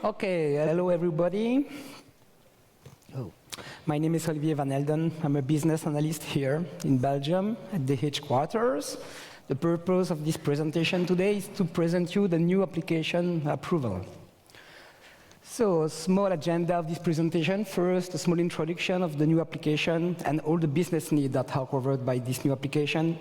Okay, hello everybody. My name is Olivier Van Elden. I'm a business analyst here in Belgium at the headquarters. The purpose of this presentation today is to present you the new application approval. So, a small agenda of this presentation. First, a small introduction of the new application and all the business needs that are covered by this new application.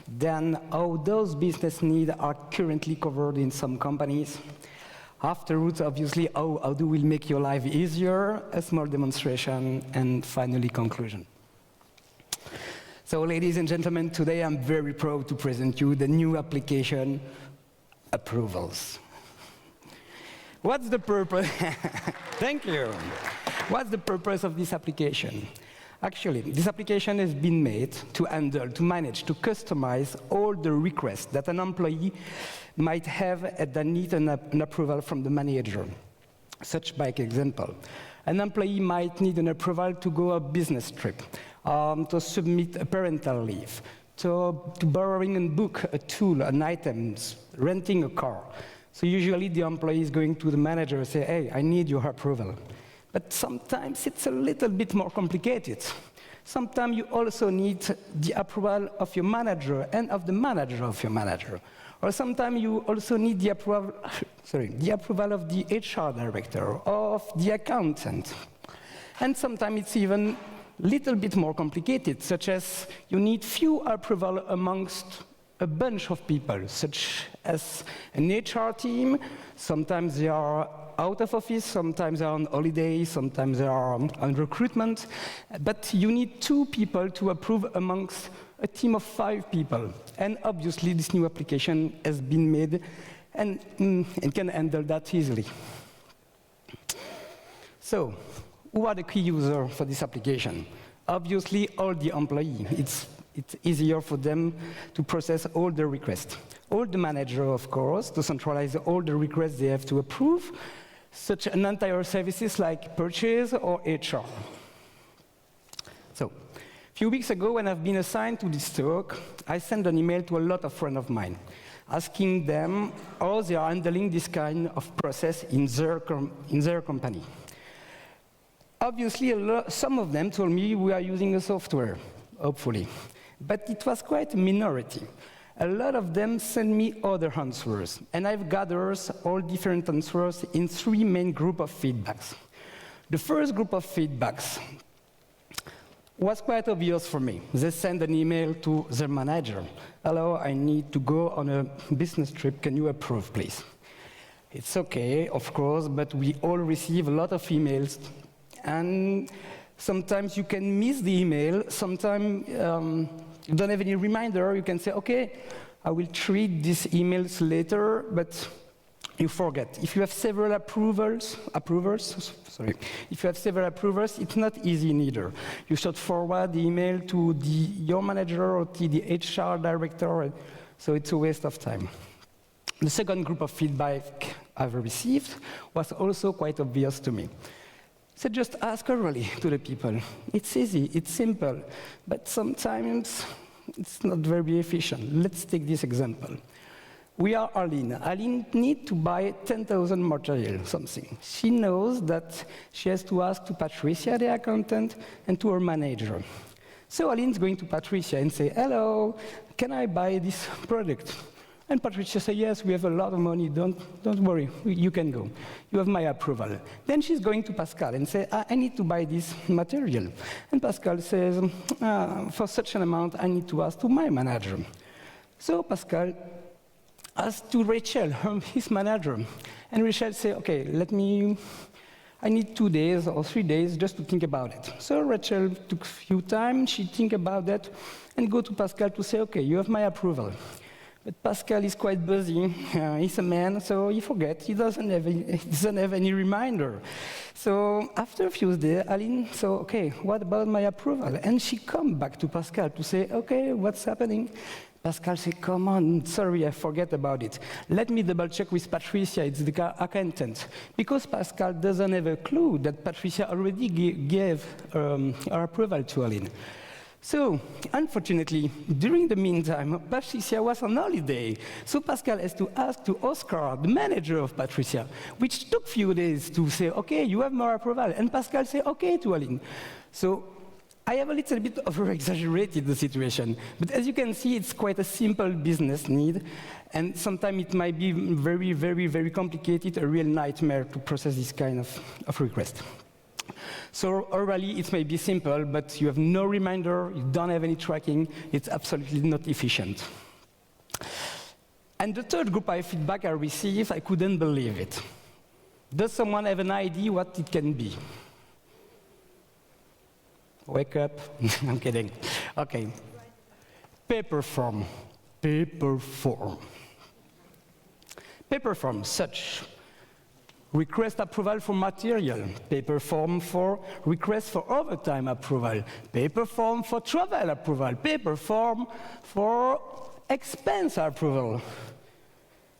Then, how those business needs are currently covered in some companies. Afterwards, obviously, how Odoo will make your life easier, a small demonstration, and finally, conclusion. So, ladies and gentlemen, today I'm very proud to present you the new application approvals. What's the purpose? Thank you. What's the purpose of this application? Actually, this application has been made to handle, to manage, to customize all the requests that an employee might have that need an approval from the manager. Such by example, an employee might need an approval to go on a business trip, to submit a parental leave, to borrowing and book a tool, an item, renting a car. So usually the employee is going to the manager and say, hey, I need your approval. But sometimes it's a little bit more complicated. Sometimes you also need the approval of your manager and of the manager of your manager. Or sometimes you also need the approval of the HR director or of the accountant. And sometimes it's even a little bit more complicated, such as you need few approval amongst a bunch of people, such as an HR team. Sometimes they are out of office, sometimes they're on holiday, sometimes they are on recruitment. But you need 2 people to approve amongst a team of 5 people. And obviously, this new application has been made and can handle that easily. So, who are the key users for this application? Obviously, all the employees. It's easier for them to process all the requests. All the manager, of course, to centralize all the requests they have to approve, such an entire services like purchase or HR. So, a few weeks ago, when I've been assigned to this talk, I sent an email to a lot of friends of mine, asking them how they are handling this kind of process in their company. Obviously, some of them told me we are using a software, hopefully. But it was quite a minority. A lot of them sent me other answers, and I've gathered all different answers in 3 main groups of feedbacks. The first group of feedbacks was quite obvious for me. They sent an email to their manager. Hello, I need to go on a business trip. Can you approve, please? It's okay, of course, but we all receive a lot of emails, and sometimes you can miss the email. Sometimes you don't have any reminder. You can say, okay, I will treat these emails later, but you forget. If you have several approvers, it's not easy neither. You should forward the email to your manager or to the HR director, so it's a waste of time. The second group of feedback I've received was also quite obvious to me. So just ask early to the people. It's easy, it's simple, but sometimes it's not very efficient. Let's take this example. We are Aline. Aline needs to buy 10,000 material, something. She knows that she has to ask to Patricia, the accountant, and to her manager. So Aline's going to Patricia and say, hello, can I buy this product? And Patricia says, yes, we have a lot of money, don't worry, you can go. You have my approval. Then she's going to Pascal and say, I need to buy this material. And Pascal says, for such an amount, I need to ask to my manager. So Pascal asks to Rachel, his manager. And Rachel says, okay, I need 2 days or 3 days just to think about it. So Rachel took a few time, she think about that, and go to Pascal to say, okay, you have my approval. But Pascal is quite busy. He's a man, so he forgets. He doesn't have any reminder. So after a few days, Aline said, okay, what about my approval? And she come back to Pascal to say, okay, what's happening? Pascal said, come on, sorry, I forget about it. Let me double check with Patricia, it's the accountant. Because Pascal doesn't have a clue that Patricia already gave her approval to Aline. So, unfortunately, during the meantime, Patricia was on holiday. So Pascal has to ask to Oscar, the manager of Patricia, which took a few days to say, okay, you have more approval. And Pascal said, okay to Aline. So I have a little bit over-exaggerated the situation. But as you can see, it's quite a simple business need. And sometimes it might be very, very, very complicated, a real nightmare to process this kind of request. So orally, it may be simple, but you have no reminder, you don't have any tracking, it's absolutely not efficient. And the third group of feedback I received, I couldn't believe it. Does someone have an idea what it can be? Wake up. I'm kidding. Okay. Paper form. Paper form. Paper form, such. Request approval for material, paper form for request for overtime approval, paper form for travel approval, paper form for expense approval.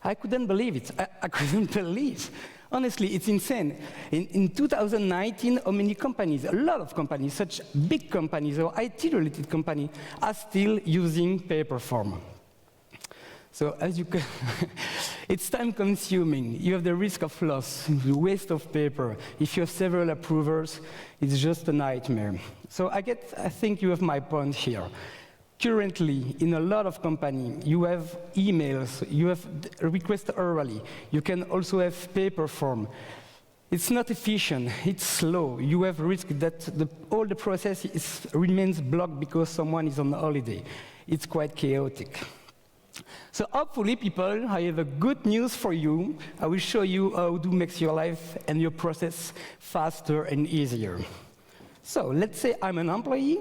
I couldn't believe it. I couldn't believe. Honestly, it's insane. In 2019, how many companies, a lot of companies, such big companies or IT-related companies, are still using paper form. So as you can, it's time-consuming. You have the risk of loss, the waste of paper. If you have several approvers, it's just a nightmare. So I think you have my point here. Currently, in a lot of companies, you have emails, you have requests orally. You can also have paper form. It's not efficient, it's slow. You have risk that all the process remains blocked because someone is on holiday. It's quite chaotic. So hopefully, people, I have a good news for you. I will show you how Odoo makes your life and your process faster and easier. So let's say I'm an employee.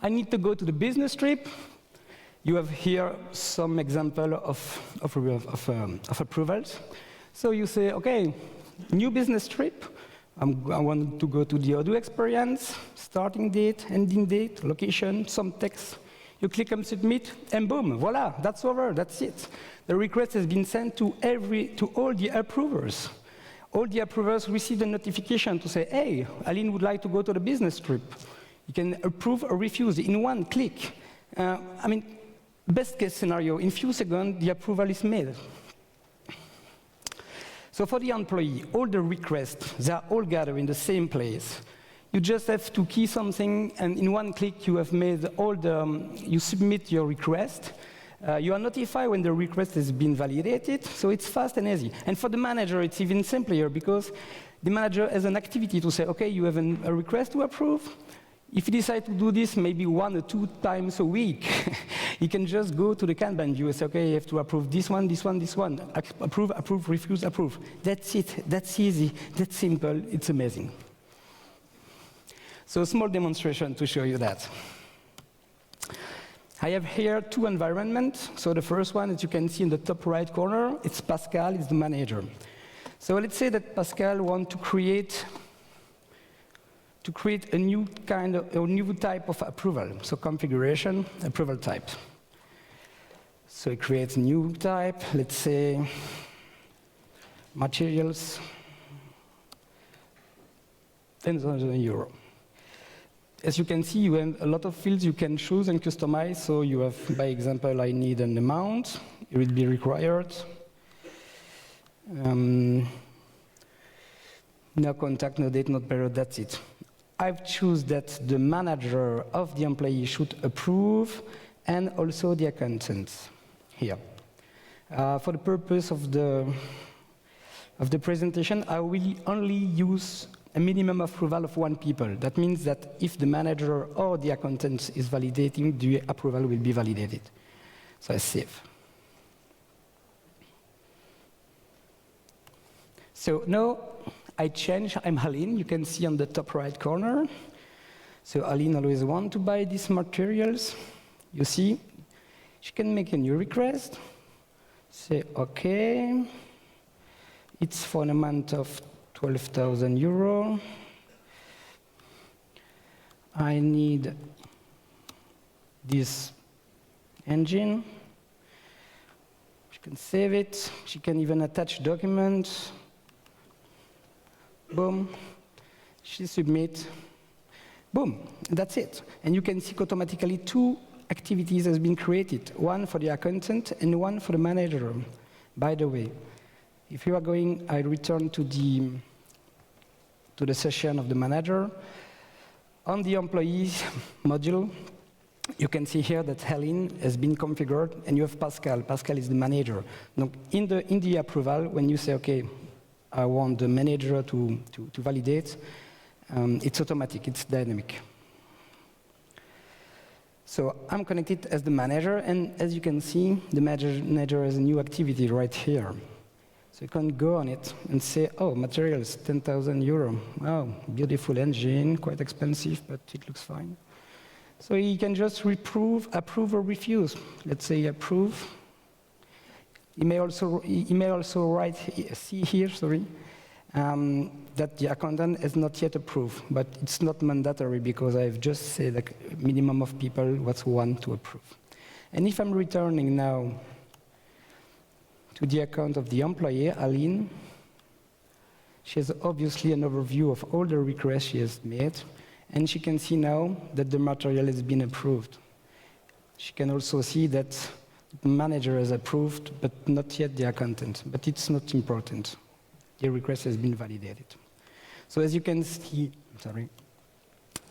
I need to go to the business trip. You have here some example of approvals. So you say, OK, new business trip. I want to go to the Odoo experience, starting date, ending date, location, some text. You click on submit, and boom, voila, that's over, that's it. The request has been sent to all the approvers. All the approvers receive a notification to say, hey, Aline would like to go to the business trip. You can approve or refuse in one click. I mean, best case scenario, in few seconds, the approval is made. So for the employee, all the requests, they are all gathered in the same place. You just have to key something, and in one click, you have made you submit your request. You are notified when the request has been validated, so it's fast and easy. And for the manager, it's even simpler, because the manager has an activity to say, OK, you have a request to approve. If you decide to do this maybe 1 or 2 times a week, you can just go to the Kanban view and say, OK, you have to approve this one, this one, this one. Approve, approve, refuse, approve. That's it. That's easy. That's simple. It's amazing. So a small demonstration to show you that. I have here 2 environments. So the first one, as you can see in the top right corner, it's Pascal, it's the manager. So let's say that Pascal wants to create a new type of approval. So configuration, approval type. So it creates a new type, let's say materials, 10,000 euro. As you can see, you have a lot of fields you can choose and customize. So you have, by example, I need an amount. It will be required. No contact, no date, not period, that's it. I've chosen that the manager of the employee should approve, and also the accountants here. For the purpose of the presentation, I will only use a minimum approval of 1 people. That means that if the manager or the accountant is validating, the approval will be validated. So I save. So now I change. I'm Aline. You can see on the top right corner. So Aline always wants to buy these materials. You see, she can make a new request. Say, OK. It's for an amount of 12,000 euro. I need this engine. She can save it. She can even attach documents. Boom. She submits. Boom, that's it. And you can see automatically 2 activities has been created, one for the accountant and one for the manager. By the way, if you are going, I return to the session of the manager. On the employees module, you can see here that Helen has been configured, and you have Pascal. Pascal is the manager. Now, in the approval, when you say, okay, I want the manager to validate, it's automatic, it's dynamic. So I'm connected as the manager, and as you can see, the manager has a new activity right here. So you can go on it and say, oh, materials, 10,000 euro. Oh, beautiful engine, quite expensive, but it looks fine. So you can just approve or refuse. Let's say approve. You may also see here, that the accountant is not yet approved, but it's not mandatory because I've just said like minimum of people what want to approve. And if I'm returning now to the account of the employee, Aline, she has obviously an overview of all the requests she has made, and she can see now that the material has been approved. She can also see that the manager has approved, but not yet the accountant, but it's not important. The request has been validated. So as you can see,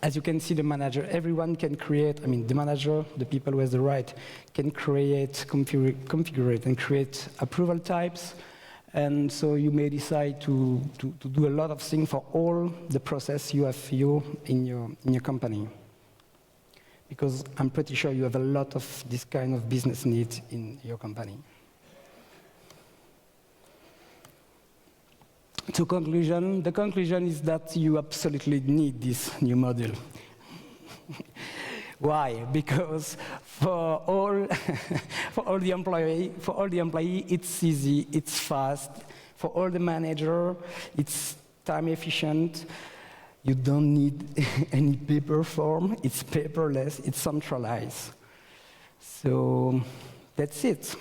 the manager, everyone can create, the manager, the people who has the right, can create, configure and create approval types. And so you may decide to do a lot of things for all the process you have in your company. Because I'm pretty sure you have a lot of this kind of business needs in your company. The conclusion is that you absolutely need this new module. Why? Because for all the employee, it's easy, it's fast. For all the manager, it's time efficient. You don't need any paper form. It's paperless. It's centralized. So that's it.